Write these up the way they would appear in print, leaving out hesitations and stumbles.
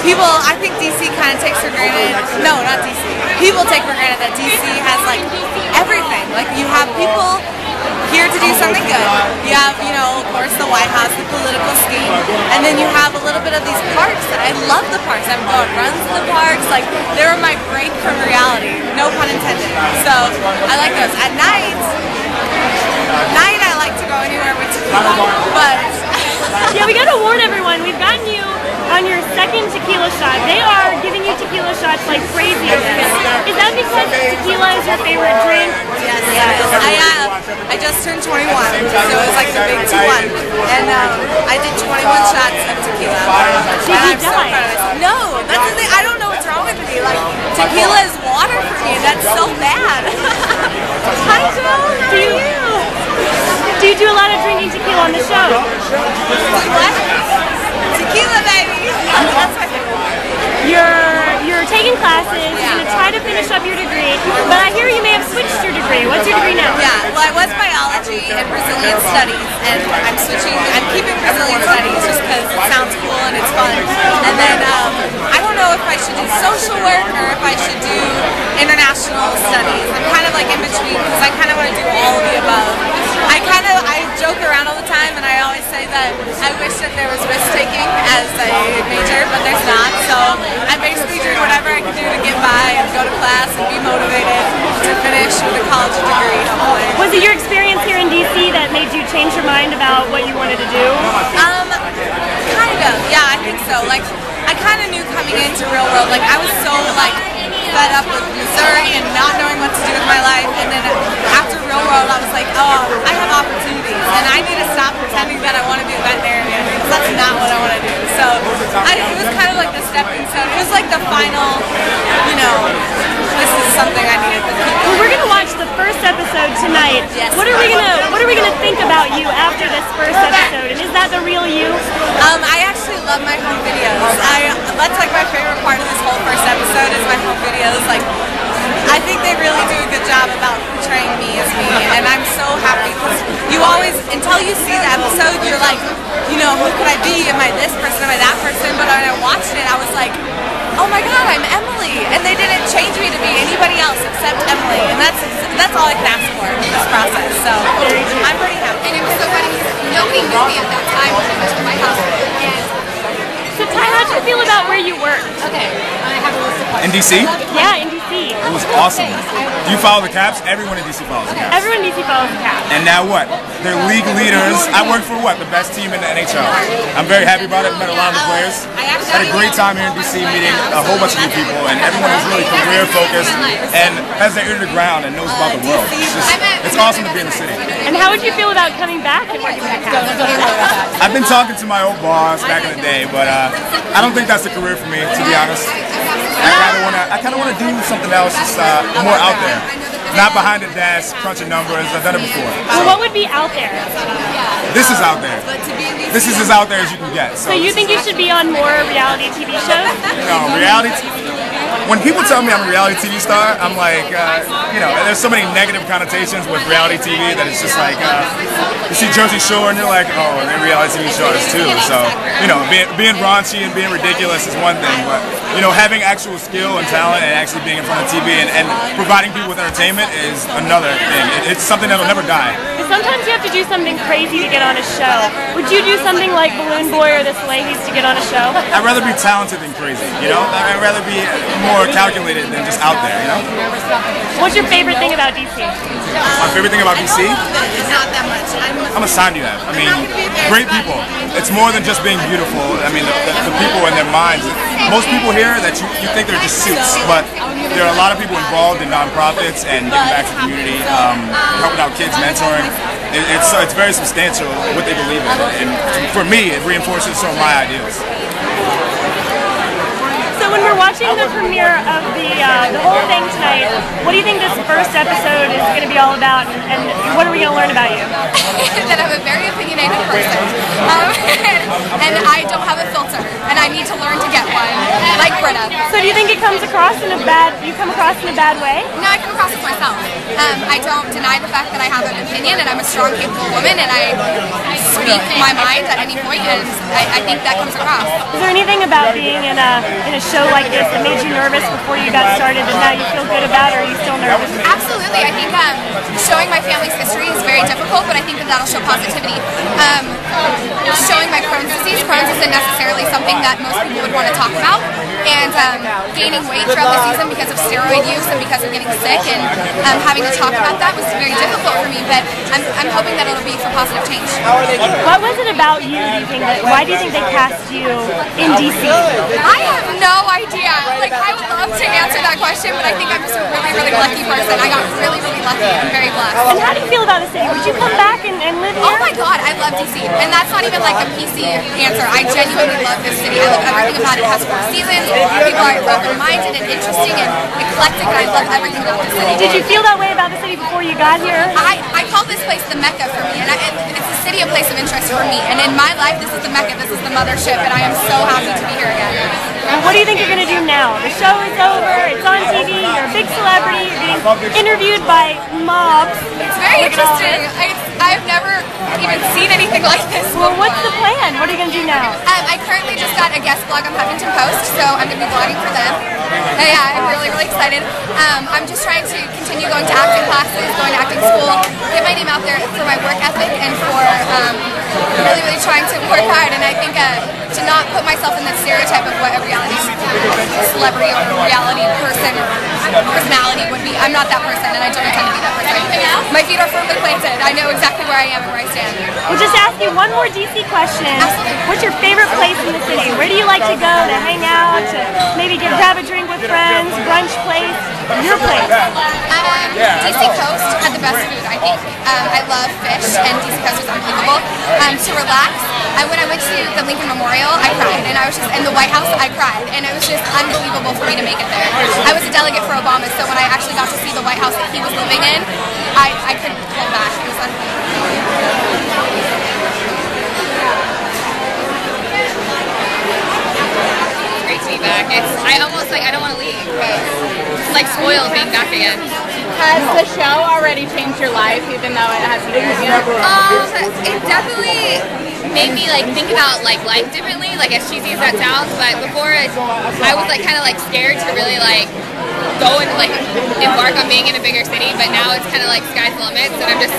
people, I think DC kind of takes for granted, no, not DC, people take for granted that DC has like everything. Like you have people here to do something good. You have, you know, of course the White House, the political scheme, and then you have a little bit of these parks. I love the parks. I've gone runs in the parks. Like they're my break from reality, no pun intended. So I like those. At night I like to go anywhere with tequila, but yeah, we gotta warn everyone. We've gotten you on your second tequila shot. They are giving you tequila shots like crazy. Is that because tequila is your favorite drink? Yes, it is. I just turned 21, so it was like the big 2-1, and I did 21 shots of tequila. Did you die? No, that's the thing. I don't know what's wrong with me. Like tequila is water for me. That's so bad. Hi, Joe. Do you do a lot of drinking tequila on the show? What? Tequila, baby. That's my favorite one. You're taking classes. You're gonna try to finish up your degree, but I hear you may have switched your degree. What's your degree now? Yeah, well, I was biology and Brazilian studies, and I'm keeping Brazilian studies just because it sounds cool and it's fun. And then I don't know if I should do social work or if I should do international studies. I'm kind of like in between because I kind of want to do all of the above. I joke around all the time, and I always say that I wish that there was risk-taking as a major, but there's not. So I'm basically doing whatever I can do to get by and go to class and be motivated to finish with a college degree, hopefully. Was it your experience here in DC that made you change your mind about what you wanted to do? Kind of. Yeah, I think so. Like, I kind of knew coming into real world, like I was so like fed up with Missouri and not knowing what to do with my life, and then after real world I was like, oh, I have opportunities and I need to stop pretending that I want to be a veterinarian because that's not what I want to do. So it was kind of like the stepping stone. It was like the final, you know, this is something I needed to keep going. Well, we're gonna watch the first episode tonight. Yes. What are we gonna think about you after this first episode? And is that the real you? I actually love my home videos. That's like my favorite part of this whole first episode is my home videos. Like, I think they really do a good job about portraying me as me, and I'm so happy because you always, until you see the episode, you're like, you know, who could I be? Am I this person? Am I that person? But when I watched it, I was like, oh my God, I'm Emily, and they didn't change me to be anybody else except Emily, and that's all I can ask for in this process. So I'm pretty happy. And it was so funny because nobody knew me at that time when I went to my house. So Ty, how do you feel about where you work? Okay, I have a list of questions. In DC? Yeah, in DC. It was awesome. Do you follow the Caps? Everyone in DC follows the Caps. Everyone in DC follows the Caps. And now what? They're league leaders. I work for what? The best team in the NHL. I'm very happy about it. Met a lot of the players. Had a great time here in DC meeting a whole bunch of new people, and everyone is really career focused and has their ear to the ground and knows about the world. It's awesome to be in the city. And how would you feel about coming back and working for the Caps? I've been talking to my old boss back in the day, but I don't think that's the career for me, to be honest. I kind of want to do something else just more out there. Not behind the desk, crunching numbers. I've done it before. Well, what would be out there? This is out there. This is as out there as you can get. So you think you should be on more reality TV shows? No, reality TV. When people tell me I'm a reality TV star, I'm like, you know, there's so many negative connotations with reality TV that it's just like, you see Jersey Shore and you're like, oh, they're reality TV stars too. So, you know, being raunchy and being ridiculous is one thing, but, you know, having actual skill and talent and actually being in front of TV and providing people with entertainment is another thing. It's something that'll never die. Sometimes you have to do something crazy to get on a show. Would you do something like Balloon Boy or the Salehis to get on a show? I'd rather be talented than crazy, you know? I'd rather be more calculated than just out there, you know? What's your favorite thing about DC? My favorite thing about DC? It's not that much. I'm a sign you have. I mean, great people. It's more than just being beautiful. I mean, the people in their minds. Most people here that you think they're just suits, but there are a lot of people involved in nonprofits and giving back to the community, helping out kids, mentoring. It's very substantial what they believe in, and for me, it reinforces some of my ideals. So when we're watching the premiere of the whole thing tonight, what do you think this first episode is going to be all about, and what are we going to learn about you? That I'm a very opinionated person, and I don't have a filter, and I need to learn to get one, like Britta. So do you think it comes across in a bad way? No, I come across as myself. I don't deny the fact that I have an opinion, and I'm a strong, capable woman, and I speak my mind at any point, and I think that comes across. Is there anything about being in a show like this that made you nervous before you got started that now you feel good about, or are you still nervous? Absolutely. I think showing my family's history is very difficult, but I think that that'll show positivity. Showing my Crohn's disease, Crohn's isn't necessarily something that most people would want to talk about, and gaining weight throughout the season because of steroid use and because of getting sick and having to talk about that was very difficult for me, but I'm hoping that it'll be for positive change. What was it about you, do you think, why do you think they cast you in DC? I have no idea. Like, I would love to answer that question, but I think I'm just a really, really lucky person. I got really, really lucky. I'm very blessed. And how do you feel about the city? Would you come back and live here? Oh my God, I love DC. And that's not even like a PC answer. I genuinely love this city. I love everything about it. It has 4 seasons. People are open-minded and interesting and eclectic, and I love everything about the city. Did you feel that way about the city before you got here? I call this place the Mecca for me, and it's a city, a place of interest for me. And in my life, this is the Mecca, this is the mothership, and I am so happy to be here again. What do you think you're going to do now? The show is over, it's on TV, you're a big celebrity, you're getting interviewed by mobs. It's very interesting. I've never even seen anything like this before. Well, what's the plan? What are you going to do now? I currently just got a guest blog on Huffington Post, so I'm going to be blogging for them. Yeah, I'm really, really excited. I'm just trying to continue going to acting classes, going to acting school, get my name out there for my work ethic and for really, really trying to work hard. And I think to not put myself in that stereotype of what a reality celebrity or reality person or personality would be. I'm not that person, and I don't intend to be that person. My feet are firmly planted. I know exactly where I am and where I stand. We'll just ask you one more DC question. Absolutely. What's your favorite place in the city? Where do you like to go to hang out, to maybe grab a drink with friends, brunch place, your place? DC Coast had the best food, I think. I love fish, and DC Coast was unbelievable. To relax, when I went to the Lincoln Memorial, I cried, and I was just in the White House, I cried, and it was just unbelievable for me to make it there. I was a delegate for Obama, so when I actually got to see the White House that he was living in, I couldn't hold back. It was unbelievable. Great to be back. I almost I don't want to leave. It's like spoiled being back again. Has the show already changed your life, even though it hasn't aired yet? It definitely made me think about life differently. As cheesy as that sounds, but before I was kind of scared to really go and embark on being in a bigger city. But now it's kind of sky's the limit, and I'm just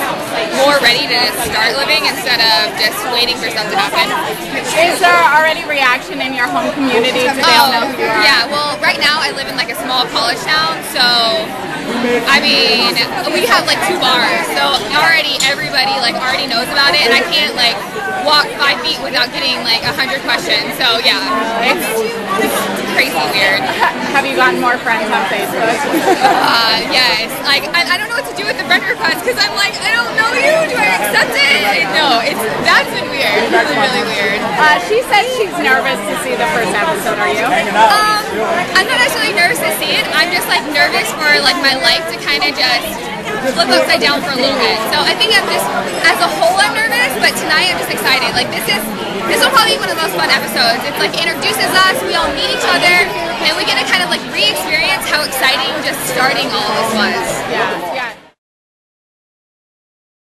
more ready to start living instead of just waiting for stuff to happen. Is there already reaction in your home community? Do they all know who you are? Yeah. Well, right now I live in a small college town, so. I mean, we have 2 bars, so already everybody already knows about it, and I can't walk 5 feet without getting 100 questions. So yeah, it's crazy weird. Have you gotten more friends on Facebook? Yes. I don't know what to do with the friend request because I'm I don't know you. Do I accept it? No, that's been weird. It's been really weird. She said she's nervous to see the first episode. Are you? I'm not actually nervous to see it. I'm just nervous for my life to kind of just flip upside down for a little bit. So I think I'm just, as a whole, I'm nervous, but tonight I'm just excited. This will probably be one of the most fun episodes. It's introduces us, we all meet each other, and we get to kind of re-experience how exciting just starting all of this was. Yeah.